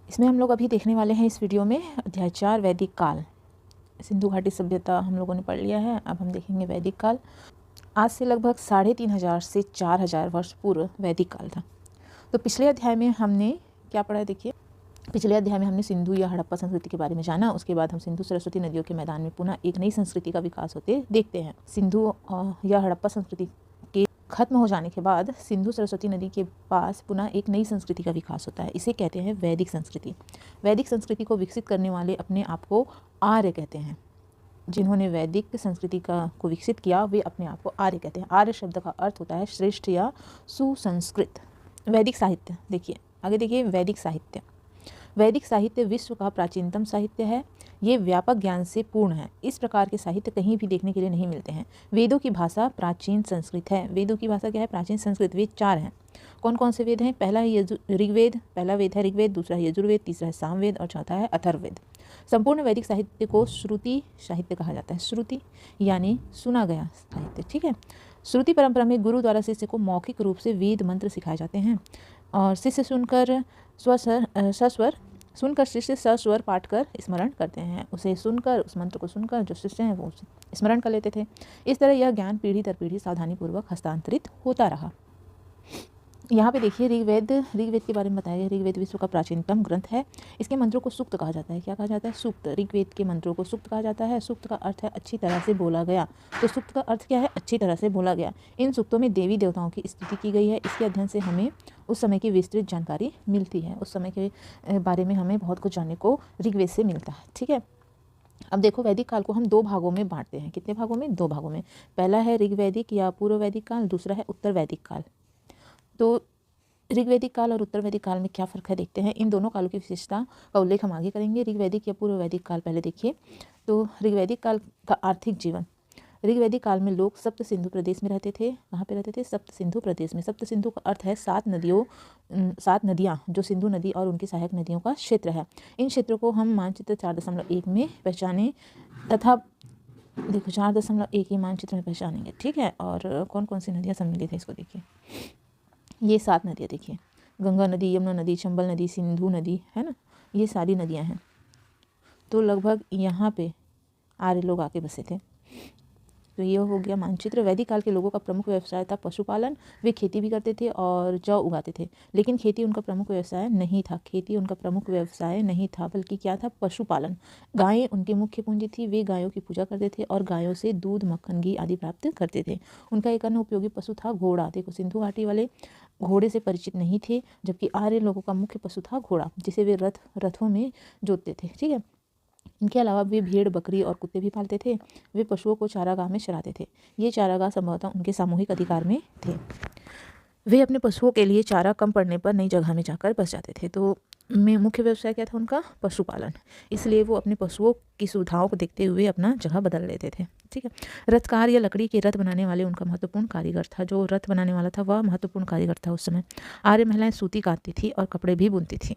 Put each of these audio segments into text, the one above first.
इसमें हम लोग अभी देखने वाले हैं इस वीडियो में अध्याय 4 वैदिक काल। सिंधु घाटी सभ्यता हम लोगों ने पढ़ लिया है, अब हम देखेंगे वैदिक काल। आज से लगभग 3500 से 4000 वर्ष पूर्व वैदिक काल था। तो पिछले अध्याय में हमने क्या पढ़ा है, देखिए। पिछले अध्याय में हमने सिंधु या हड़प्पा संस्कृति के बारे में जाना। उसके बाद हम सिंधु सरस्वती नदियों के मैदान में पुनः एक नई संस्कृति का विकास होते देखते हैं। सिंधु या हड़प्पा संस्कृति के खत्म हो जाने के बाद सिंधु सरस्वती नदी के पास पुनः एक नई संस्कृति का विकास होता है। इसे कहते हैं वैदिक संस्कृति। वैदिक संस्कृति को विकसित करने वाले अपने आप को आर्य कहते हैं। जिन्होंने वैदिक संस्कृति को विकसित किया वे अपने आप को आर्य कहते हैं। आर्य शब्द का अर्थ होता है श्रेष्ठ या सुसंस्कृत। वैदिक साहित्य देखिए, आगे देखिए। वैदिक साहित्य, वैदिक साहित्य विश्व का प्राचीनतम साहित्य है। ये व्यापक ज्ञान से पूर्ण है। इस प्रकार के साहित्य कहीं भी देखने के लिए नहीं मिलते हैं। वेदों की भाषा प्राचीन संस्कृत है। वेदों की भाषा क्या है? प्राचीन संस्कृत। वेद 4 हैं। कौन कौन से वेद हैं? पहला है ऋग्वेद, पहला वेद है ऋग्वेद, दूसरा है यजुर्वेद, तीसरा है सामवेद और चौथा है अथर्ववेद। संपूर्ण वैदिक साहित्य को श्रुति साहित्य कहा जाता है। श्रुति यानी सुना गया साहित्य, ठीक है। श्रुति परंपरा में गुरु द्वारा शिष्य को मौखिक रूप से वेद मंत्र सिखाए जाते हैं और शिष्य सुनकर शिष्य सस्वर पाठ कर स्मरण करते हैं। उसे सुनकर, उस मंत्र को सुनकर जो शिष्य हैं वो स्मरण कर लेते थे। इस तरह यह ज्ञान पीढ़ी दर पीढ़ी सावधानीपूर्वक हस्तांतरित होता रहा। यहाँ पे देखिए ऋग्वेद के बारे में बताया गया। ऋग्वेद विश्व का प्राचीनतम ग्रंथ है। इसके मंत्रों को सूक्त कहा जाता है। क्या कहा जाता है? सूक्त। ऋग्वेद के मंत्रों को सूक्त कहा जाता है। सूक्त का अर्थ है अच्छी तरह से बोला गया। तो सूक्त का अर्थ क्या है? अच्छी तरह से बोला गया। इन सूक्तों में देवी देवताओं की स्तुति की गई है। इसके अध्ययन से हमें उस समय की विस्तृत जानकारी मिलती है। उस समय के बारे में हमें बहुत कुछ जानने को ऋग्वेद से मिलता है, ठीक है। अब देखो, वैदिक काल को हम 2 भागों में बांटते हैं। कितने भागों में? 2 भागों में। पहला है ऋग्वैदिक या पूर्व वैदिक काल, दूसरा है उत्तर वैदिक काल। तो ऋग्वैदिक काल और उत्तर वैदिक काल में क्या फ़र्क है देखते हैं। इन दोनों कालों की विशेषता का उल्लेख हम आगे करेंगे। ऋग्वैदिक या पूर्व वैदिक काल पहले देखिए। तो ऋग्वैदिक काल का आर्थिक जीवन। ऋग्वैदिक काल में लोग सप्त सिंधु प्रदेश में रहते थे। कहाँ पे रहते थे? सप्त सिंधु प्रदेश में। सप्त सिंधु का अर्थ है 7 नदियाँ जो सिंधु नदी और उनकी सहायक नदियों का क्षेत्र है। इन क्षेत्रों को हम मानचित्र 4.1 में पहचाने तथा देखो 4.1 ही मानचित्र में पहचानेंगे, ठीक है। और कौन कौन सी नदियाँ सम्मिलित है इसको देखिए। ये 7 नदियाँ देखिए, गंगा नदी, यमुना नदी, चंबल नदी, सिंधु नदी, है ना। ये सारी नदियाँ हैं। तो लगभग यहाँ पे आर्य लोग आके बसे थे। तो ये हो गया मानचित्र। वैदिक काल के लोगों का प्रमुख व्यवसाय था पशुपालन। वे खेती भी करते थे और जौ उगाते थे, लेकिन खेती उनका प्रमुख व्यवसाय नहीं था। खेती उनका प्रमुख व्यवसाय नहीं था, बल्कि क्या था? पशुपालन। गायें उनकी मुख्य पूंजी थी। वे गायों की पूजा करते थे और गायों से दूध, मक्खन, घी आदि प्राप्त करते थे। उनका एक अन्य उपयोगी पशु था घोड़ा। देखो, सिंधु घाटी वाले घोड़े से परिचित नहीं थे, जबकि आर्य लोगों का मुख्य पशु था घोड़ा, जिसे वे रथों में जोतते थे, ठीक है। इनके अलावा वे भेड़, बकरी और कुत्ते भी पालते थे। वे पशुओं को चारागाह में चराते थे। ये चारागाह संभवतः उनके सामूहिक अधिकार में थे। वे अपने पशुओं के लिए चारा कम पड़ने पर नई जगह में जाकर बस जाते थे। तो मुख्य व्यवसाय क्या था उनका? पशुपालन। इसलिए वो अपने पशुओं की सुविधाओं को देखते हुए अपना जगह बदल लेते थे, ठीक है। रथकार या लकड़ी के रथ बनाने वाले उनका महत्वपूर्ण कारीगर था। जो रथ बनाने वाला था वह महत्वपूर्ण कारीगर था उस समय। आर्य महिलाएं सूती काटती थी और कपड़े भी बुनती थी।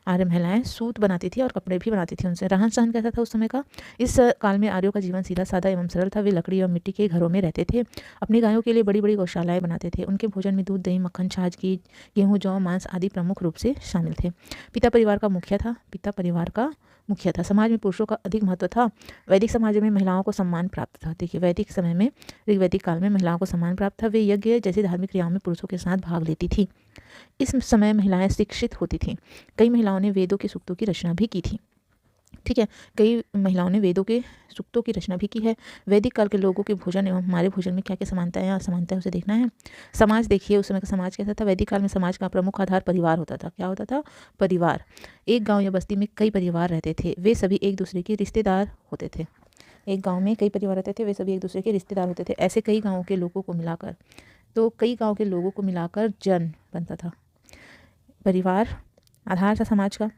आर्य महिलाएं सूत बनाती थी और कपड़े भी बनाती थी। उनसे रहन सहन कैसा था उस समय का? इस काल में आर्यों का जीवन सीधा साधा एवं सरल था। वे लकड़ी और मिट्टी के घरों में रहते थे। अपनी गायों के लिए बड़ी बड़ी गौशालाएं बनाते थे। उनके भोजन में दूध, दही, मक्खन, छाछ, घी, गेहूँ, जौ, मांस आदि प्रमुख रूप से शामिल थे। पिता परिवार का मुखिया था। समाज में पुरुषों का अधिक महत्व था। वैदिक समाज में महिलाओं को सम्मान प्राप्त था। देखिए, वैदिक समय में, ऋग्वैदिक काल में महिलाओं को सम्मान प्राप्त था। वे यज्ञ जैसी धार्मिक क्रियाओं में पुरुषों के साथ भाग लेती थी। इस समय महिलाएं शिक्षित होती थीं। कई महिलाओं ने वेदों के सूक्तों की रचना भी की थी, ठीक है। कई महिलाओं ने वेदों के सूक्तों की रचना भी की है। वैदिक काल के लोगों के भोजन एवं हमारे भोजन में क्या क्या समानताएं या असमानताएं उसे देखना है। समाज देखिए, उस समय का समाज कैसा था? वैदिक काल में समाज का प्रमुख आधार परिवार होता था। क्या होता था? परिवार। एक गाँव या बस्ती में कई परिवार रहते थे। वे सभी एक दूसरे के रिश्तेदार होते थे। एक गाँव में कई परिवार रहते थे, वे सभी एक दूसरे के रिश्तेदार होते थे। ऐसे कई गाँवों के लोगों को मिलाकर जन बनता था। परिवार आधार था समाज का।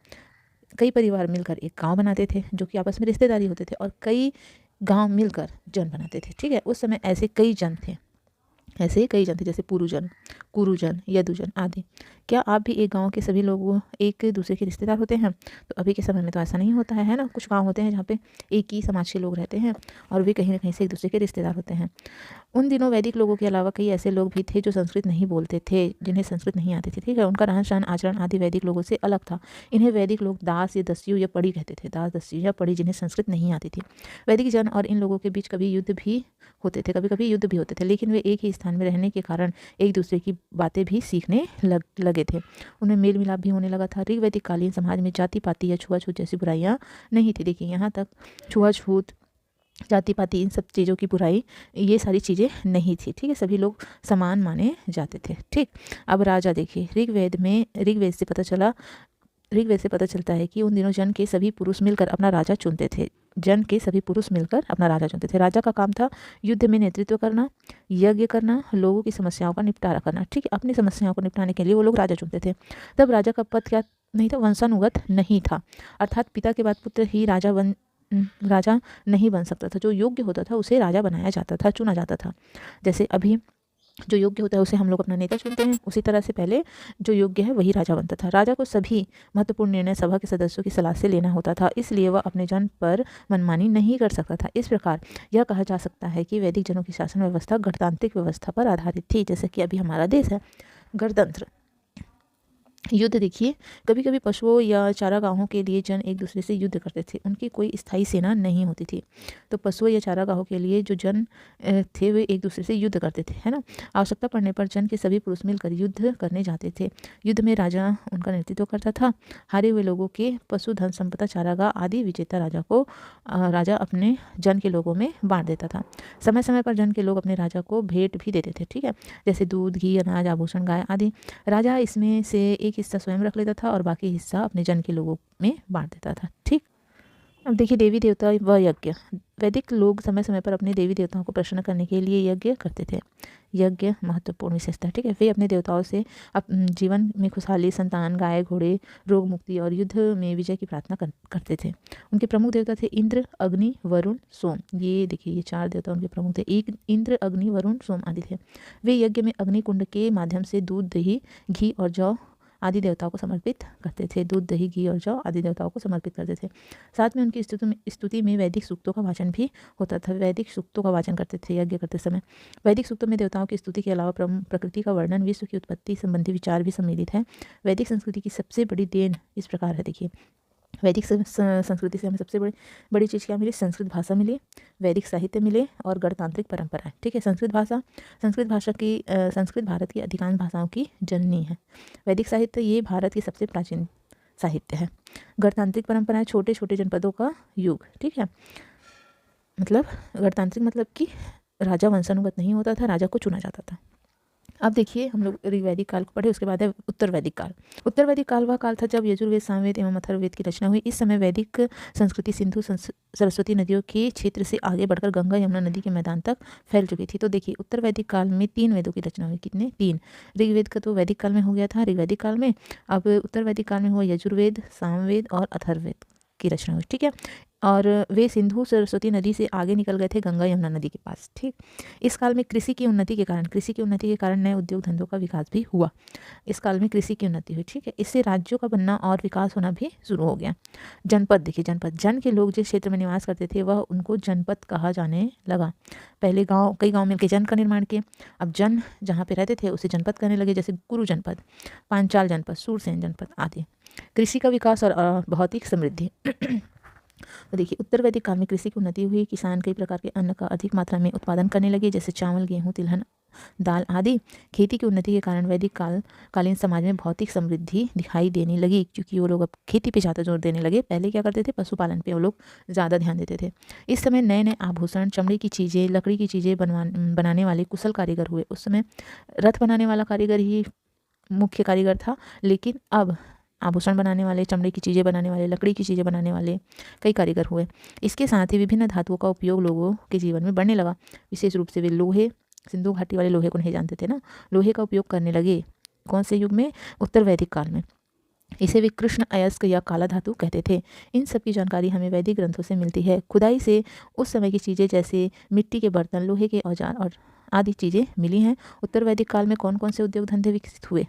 कई परिवार मिलकर एक गांव बनाते थे, जो कि आपस में रिश्तेदारी होते थे, और कई गांव मिलकर जन बनाते थे, ठीक है। उस समय ऐसे कई जन थे, जैसे पुरुजन, कुरुजन, यदुजन आदि। क्या आप भी एक गांव के सभी लोग एक दूसरे के रिश्तेदार होते हैं? तो अभी के समय में तो ऐसा नहीं होता है ना। कुछ गांव होते हैं जहाँ पे एक ही समाज के लोग रहते हैं और वे कहीं ना कहीं से एक दूसरे के रिश्तेदार होते हैं। उन दिनों वैदिक लोगों के अलावा कई ऐसे लोग भी थे जो संस्कृत नहीं बोलते थे, जिन्हें संस्कृत नहीं आती थी। ठीक है, उनका रहन सहन आचरण आदि वैदिक लोगों से अलग था। इन्हें वैदिक लोग दास या दस्यु या पढ़ी कहते थे। दास, दस्यु या पढ़ी, जिन्हें संस्कृत नहीं आती थी। वैदिक जन और इन लोगों के बीच कभी युद्ध भी होते थे, कभी कभी युद्ध भी होते थे, लेकिन वे एक ही स्थान में रहने के कारण एक दूसरे की बातें भी सीखने लगे थे। उनमें मेल मिलाप भी होने लगा था। ऋग वैदिक कालीन समाज में जाति पाति या छुआछूत जैसी बुराइयां नहीं थी। देखिए यहाँ तक छुआछूत, जाति पाति, इन सब चीज़ों की बुराई, ये सारी चीज़ें नहीं थी। ठीक है, सभी लोग समान माने जाते थे। ठीक, अब राजा देखिए, ऋग्वेद से पता चलता है कि उन दिनों जन के सभी पुरुष मिलकर अपना राजा चुनते थे। राजा का काम था युद्ध में नेतृत्व करना, यज्ञ करना, लोगों की समस्याओं का निपटारा करना। ठीक है, अपनी समस्याओं को निपटाने के लिए वो लोग राजा चुनते थे। तब राजा का पद क्या नहीं था? वंशानुगत नहीं था, अर्थात पिता के बाद पुत्र ही राजा नहीं बन सकता था। जो योग्य होता था उसे राजा बनाया जाता था, चुना जाता था। जैसे अभी जो योग्य होता है उसे हम लोग अपना नेता चुनते हैं, उसी तरह से पहले जो योग्य है वही राजा बनता था। राजा को सभी महत्वपूर्ण निर्णय सभा के सदस्यों की सलाह से लेना होता था, इसलिए वह अपने जन पर मनमानी नहीं कर सकता था। इस प्रकार यह कहा जा सकता है कि वैदिक जनों की शासन व्यवस्था गणतांत्रिक व्यवस्था पर आधारित थी, जैसे कि अभी हमारा देश है गणतंत्र। युद्ध देखिए, कभी कभी पशुओं या चारागाहों के लिए जन एक दूसरे से युद्ध करते थे। उनकी कोई स्थायी सेना नहीं होती थी, तो पशुओं या चारागाहों के लिए जो जन थे वे एक दूसरे से युद्ध करते थे, है ना। आवश्यकता पड़ने पर जन के सभी पुरुष मिलकर युद्ध करने जाते थे। युद्ध में राजा उनका नेतृत्व करता था। हारे हुए लोगों के पशु, धन संपदा, चारागाह आदि विजेता राजा अपने जन के लोगों में बांट देता था। समय समय पर जन के लोग अपने राजा को भेंट भी देते थे। ठीक है, जैसे दूध, घी, अनाज, आभूषण, गाय आदि। राजा इसमें से एक हिस्सा स्वयं रख लेता था और बाकी हिस्सा अपने जन के लोगों में बांट देता था। ठीक, अब देखिए देवी देवता व यज्ञ। वैदिक लोग समय समय पर अपने देवी देवताओं को प्रसन्न करने के लिए यज्ञ करते थे। यज्ञ महत्वपूर्ण विशेषता। ठीक है, वे अपने देवताओं से जीवन में खुशहाली, संतान, गाय, घोड़े, रोग मुक्ति और युद्ध में विजय की प्रार्थना करते थे। उनके प्रमुख देवता थे इंद्र, अग्नि, वरुण, सोम। ये देखिए, ये 4 देवता उनके प्रमुख थे। एक इंद्र, अग्नि, वरुण, सोम आदि थे। वे यज्ञ में अग्नि कुंड के माध्यम से दूध, दही, घी और जौ आदि देवताओं को समर्पित करते थे। दूध, दही, घी और जौ आदि देवताओं को समर्पित करते थे। साथ में उनकी स्तुति में वैदिक सूक्तों का वाचन भी होता था। वैदिक सूक्तों का वाचन करते थे यज्ञ करते समय। वैदिक सूक्तों में देवताओं की स्तुति के अलावा प्रकृति का वर्णन, विश्व की उत्पत्ति संबंधी विचार भी सम्मिलित है। वैदिक संस्कृति की सबसे बड़ी देन इस प्रकार है। देखिए, वैदिक संस्कृति से हमें सबसे बड़ी चीज़ क्या मिली? संस्कृत भाषा मिली, वैदिक साहित्य मिले और गणतांत्रिक परंपरा। ठीक है, संस्कृत भारत की अधिकांश भाषाओं की जननी है। वैदिक साहित्य ये भारत की सबसे प्राचीन साहित्य है। गणतांत्रिक परंपराएं, छोटे छोटे जनपदों का युग। ठीक है, मतलब गणतांत्रिक मतलब कि राजा वंशानुगत नहीं होता था, राजा को चुना जाता था। अब देखिए, हम लोग ऋग्वैदिक काल को पढ़े, उसके बाद है उत्तर वैदिक काल। उत्तर वैदिक काल वह काल था जब यजुर्वेद, सामवेद एवं अथर्ववेद की रचना हुई। इस समय वैदिक संस्कृति सिंधु सरस्वती नदियों के क्षेत्र से आगे बढ़कर गंगा यमुना नदी के मैदान तक फैल चुकी थी। तो देखिए, उत्तर वैदिक काल में 3 वेदों की रचना हुई। कितने? 3। ऋग्वेद का तो वैदिक काल में हो गया था, ऋग्वैदिक काल में। अब उत्तर वैदिक काल में हुआ यजुर्वेद, सामवेद और अथर्ववेद की रचना हुई। ठीक है, और वे सिंधु सरस्वती नदी से आगे निकल गए थे गंगा यमुना नदी के पास। ठीक, इस काल में कृषि की उन्नति के कारण नए उद्योग धंधों का विकास भी हुआ। इस काल में कृषि की उन्नति हुई। ठीक है, इससे राज्यों का बनना और विकास होना भी शुरू हो गया। जनपद देखिए, जनपद, जन के लोग जिस क्षेत्र में निवास करते थे वह उनको जनपद कहा जाने लगा। पहले कई गाँव मिलकर जन का निर्माण किए। अब जन जहाँ पे रहते थे उसे जनपद कहने लगे, जैसे कुरु जनपद, पांचाल जनपद, सूरसेन जनपद आदि। कृषि का विकास और भौतिक समृद्धि। तो देखिए, उत्तर वैदिक काल में कृषि की उन्नति हुई। किसान कई प्रकार के अन्न का अधिक मात्रा में उत्पादन करने लगे, जैसे चावल, गेहूं, तिलहन, दाल आदि। खेती की उन्नति के कारण वैदिक कालीन समाज में भौतिक समृद्धि दिखाई देने लगी, क्योंकि वो लोग अब खेती पे ज़्यादा जोर देने लगे। पहले क्या करते थे? पशुपालन पे वो लोग ज़्यादा ध्यान देते थे। इस समय नए नए आभूषण, चमड़े की चीज़ें, लकड़ी की चीज़ें बनाने वाले कुशल कारीगर हुए। उस समय रथ बनाने वाला कारीगर ही मुख्य कारीगर था, लेकिन अब आभूषण बनाने वाले, चमड़े की चीज़ें बनाने वाले, लकड़ी की चीज़ें बनाने वाले कई कारीगर हुए। इसके साथ ही विभिन्न धातुओं का उपयोग लोगों के जीवन में बढ़ने लगा। विशेष रूप से वे लोहे, सिंधु घाटी वाले लोहे को नहीं जानते थे ना, लोहे का उपयोग करने लगे। कौन से युग में? उत्तर वैदिक काल में। इसे वे कृष्ण अयस्क या काला धातु कहते थे। इन सब की जानकारी हमें वैदिक ग्रंथों से मिलती है। खुदाई से उस समय की चीज़ें जैसे मिट्टी के बर्तन, लोहे के औजार और आदि चीज़ें मिली हैं। उत्तर वैदिक काल में कौन कौन से उद्योग धंधे विकसित हुए?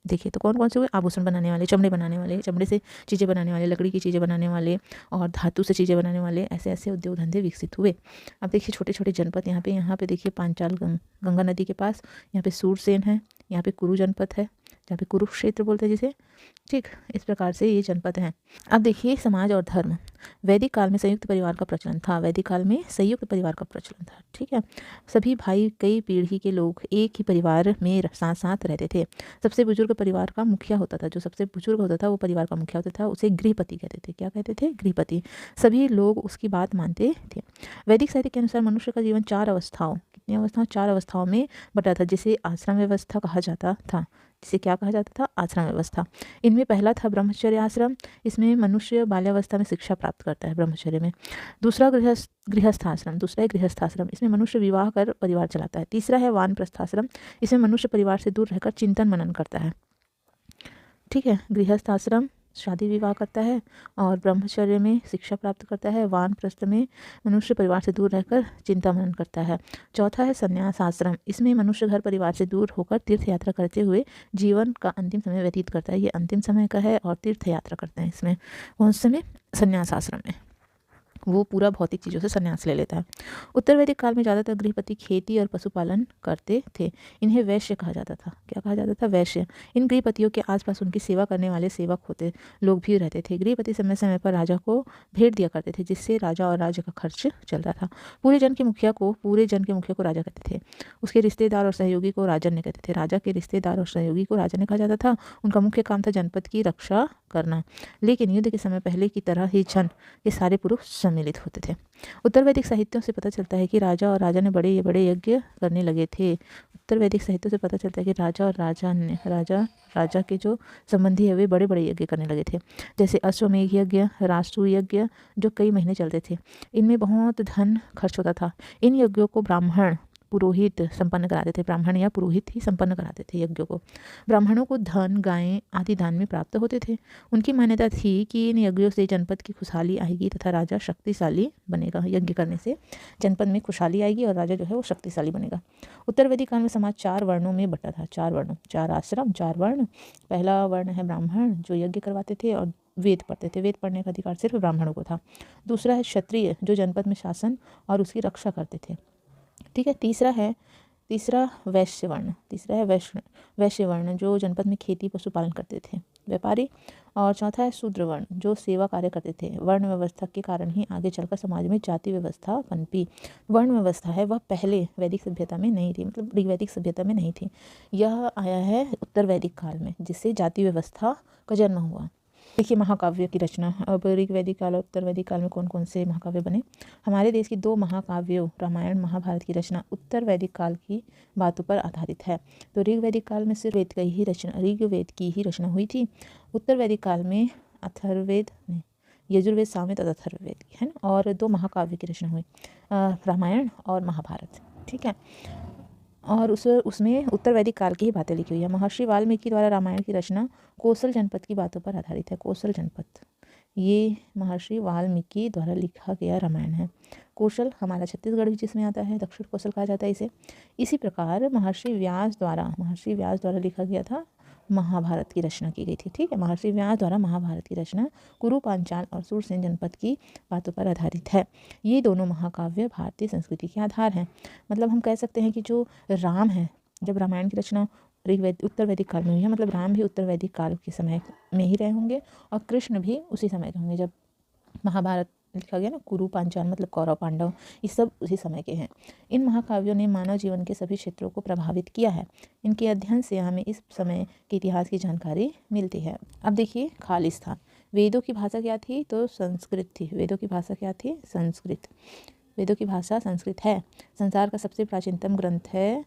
देखिए तो कौन कौन से हुए, आभूषण बनाने वाले, चमड़े बनाने वाले, चमड़े से चीज़ें बनाने वाले, लकड़ी की चीज़ें बनाने वाले और धातु से चीज़ें बनाने वाले, ऐसे ऐसे उद्योग धंधे विकसित हुए। अब देखिए छोटे छोटे जनपद यहाँ पे देखिए पांचाल गंगा नदी के पास, यहाँ पे सूरसेन है, यहाँ पे कुरु जनपद है, जहाँ पे कुरुक्षेत्र बोलते हैं जिसे। ठीक, इस प्रकार से ये जनपद हैं। अब देखिए समाज और धर्म। वैदिक काल में संयुक्त परिवार का प्रचलन था, वैदिक काल में संयुक्त परिवार का प्रचलन था। ठीक है, सभी भाई कई पीढ़ी के लोग एक ही परिवार में साथ साथ रहते थे। सबसे बुजुर्ग परिवार का मुखिया होता था, जो सबसे बुजुर्ग होता था वो परिवार का मुखिया होता था, उसे गृहपति कहते थे। क्या कहते थे? गृहपति। सभी लोग उसकी बात मानते थे। वैदिक साहित्य के अनुसार मनुष्य का जीवन 4 अवस्थाओं, कितनी अवस्थाओं? 4 अवस्थाओं में बटा था, जिसे आश्रम व्यवस्था कहा जाता था। जिसे क्या कहा जाता था? आश्रम व्यवस्था। इनमें पहला था ब्रह्मचर्य आश्रम, इसमें मनुष्य बाल्यावस्था में शिक्षा प्राप्त करता है ब्रह्मचर्य में। दूसरा गृहस्थाश्रम, दूसरा है गृहस्थाश्रम, इसमें मनुष्य विवाह कर परिवार चलाता है। तीसरा है वानप्रस्थाश्रम, इसमें मनुष्य परिवार से दूर रहकर चिंतन मनन करता है। ठीक है, गृहस्थाश्रम शादी विवाह करता है और ब्रह्मचर्य में शिक्षा प्राप्त करता है। वानप्रस्थ में मनुष्य परिवार से दूर रहकर चिंता मनन करता है। चौथा है संन्यास आश्रम, इसमें मनुष्य घर परिवार से दूर होकर तीर्थ यात्रा करते हुए जीवन का अंतिम समय व्यतीत करता है। ये अंतिम समय का है और तीर्थ यात्रा करते हैं इसमें। कौन से में? संन्यास आश्रम में। वो पूरा भौतिक चीज़ों से संन्यास ले लेता है। उत्तर वैदिक काल में ज़्यादातर गृहपति खेती और पशुपालन करते थे। इन्हें वैश्य कहा जाता था। क्या कहा जाता था? वैश्य। इन गृहपतियों के आसपास उनकी सेवा करने वाले सेवक होते लोग भी रहते थे। गृहपति समय समय पर राजा को भेंट दिया करते थे, जिससे राजा और राज्य का खर्च चलता था। पूरे जन के मुखिया को राजा कहते थे। उसके रिश्तेदार और सहयोगी को राजन्य कहते थे। राजा के रिश्तेदार और सहयोगी को राजन्य कहा जाता था। उनका मुख्य काम था जनपद की रक्षा करना। लेकिन युद्ध के समय पहले की तरह ही जन के सारे पुरुष सम्मिलित होते थे। उत्तर वैदिक साहित्यों से पता चलता है कि राजा और राजा ने बड़े बड़े यज्ञ करने लगे थे। उत्तर वैदिक साहित्यों से पता चलता है कि राजा के जो संबंधी है वे बड़े बड़े यज्ञ करने लगे थे, जैसे अश्वमेघ यज्ञ, राष्ट्र यज्ञ, जो कई महीने चलते थे। इनमें बहुत धन खर्च होता था। इन यज्ञों को ब्राह्मण पुरोहित संपन्न कराते थे। ब्राह्मण या पुरोहित ही संपन्न कराते थे यज्ञों को। ब्राह्मणों को धन, गायें आदि दान में प्राप्त होते थे। उनकी मान्यता थी कि इन यज्ञों से जनपद की खुशहाली आएगी तथा राजा शक्तिशाली बनेगा। यज्ञ करने से जनपद में खुशहाली आएगी और राजा जो है वो शक्तिशाली बनेगा। उत्तर वैदिक काल में समाज 4 वर्णों में बटा था। 4 वर्णों, 4 आश्रम, 4 वर्ण। पहला वर्ण है ब्राह्मण, जो यज्ञ करवाते थे और वेद पढ़ते थे। वेद पढ़ने का अधिकार सिर्फ ब्राह्मणों को था। दूसरा है क्षत्रिय, जो जनपद में शासन और उसकी रक्षा करते थे। ठीक है, तीसरा है वैश्य वर्ण। तीसरा है वैश्य वर्ण, जो जनपद में खेती पशुपालन करते थे, व्यापारी। और चौथा है शूद्र वर्ण, जो सेवा कार्य करते थे। वर्ण व्यवस्था के कारण ही आगे चलकर समाज में जाति व्यवस्था पनपी। वर्ण व्यवस्था है वह पहले वैदिक सभ्यता में नहीं थी, मतलब ऋग्वैदिक सभ्यता में नहीं थी। यह आया है उत्तर वैदिक काल में, जिससे जाति व्यवस्था का जन्म हुआ। देखिए महाकाव्य की रचना। अब ऋग्वैदिक काल और उत्तर वैदिक काल में कौन कौन से महाकाव्य बने? हमारे देश की 2 महाकाव्यों रामायण महाभारत की रचना उत्तर वैदिक काल की बातों पर आधारित है। तो ऋग्वैदिक काल में सिर्फ ऋग्वेद की ही रचना हुई थी। उत्तर वैदिक काल में अथर्ववेद नहीं, यजुर्वेद, सामवेद और अथर्ववेद की है ना, और 2 महाकाव्य की रचना हुई, रामायण और महाभारत। ठीक है, और उसमें उत्तर वैदिक काल की ही बातें लिखी हुई है। महर्षि वाल्मीकि द्वारा रामायण की रचना कौशल जनपद की बातों पर आधारित है। कौशल जनपद, ये महर्षि वाल्मीकि द्वारा लिखा गया रामायण है। कौशल हमारा छत्तीसगढ़ भी जिसमें आता है, दक्षिण कौशल कहा जाता है इसे। इसी प्रकार महर्षि व्यास द्वारा लिखा गया था महाभारत की रचना की गई थी। ठीक है, महर्षि व्यास द्वारा महाभारत की रचना कुरु, पांचाल और सूरसेन जनपद की बातों पर आधारित है। ये दोनों महाकाव्य भारतीय संस्कृति के आधार हैं। मतलब हम कह सकते हैं कि जो राम है, जब रामायण की रचना उत्तर वैदिक काल में हुई है, मतलब राम भी उत्तर वैदिक काल के समय में ही रहे होंगे और कृष्ण भी उसी समय के होंगे जब महाभारत लिखा गया ना। कुरु, पांचाल मतलब कौरव, पांडव, ये सब उसी समय के हैं। इन महाकाव्यों ने मानव जीवन के सभी क्षेत्रों को प्रभावित किया है। इनके अध्ययन से हमें इस समय के इतिहास की जानकारी मिलती है। अब देखिए खालिस्तान। वेदों की भाषा क्या थी? तो संस्कृत थी। वेदों की भाषा क्या थी? संस्कृत। वेदों की भाषा संस्कृत है। संसार का सबसे प्राचीनतम ग्रंथ है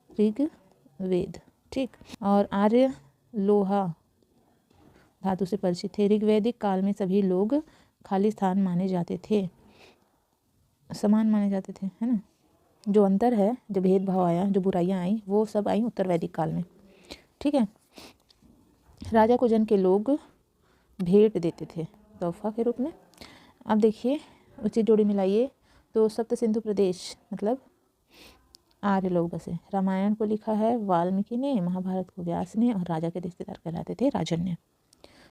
ऋग्वेद। ठीक, और आर्य लोहा धातु से परिचित थे। ऋग्वैदिक काल में सभी लोग खालिस्तान माने जाते थे, समान माने जाते थे, है ना। जो अंतर है, जो भेदभाव आया, जो बुराइयां आई, वो सब आई उत्तर वैदिक काल में। ठीक है, राजा को जन के लोग भेंट देते थे तोहफा के रूप में। अब देखिए उचित जोड़ी मिलाइए। तो सप्त सिंधु प्रदेश मतलब आर्य लोग बसे। रामायण को लिखा है वाल्मीकि ने, महाभारत को व्यास ने और राजा के रिश्तेदार कहलाते थे राजन्य।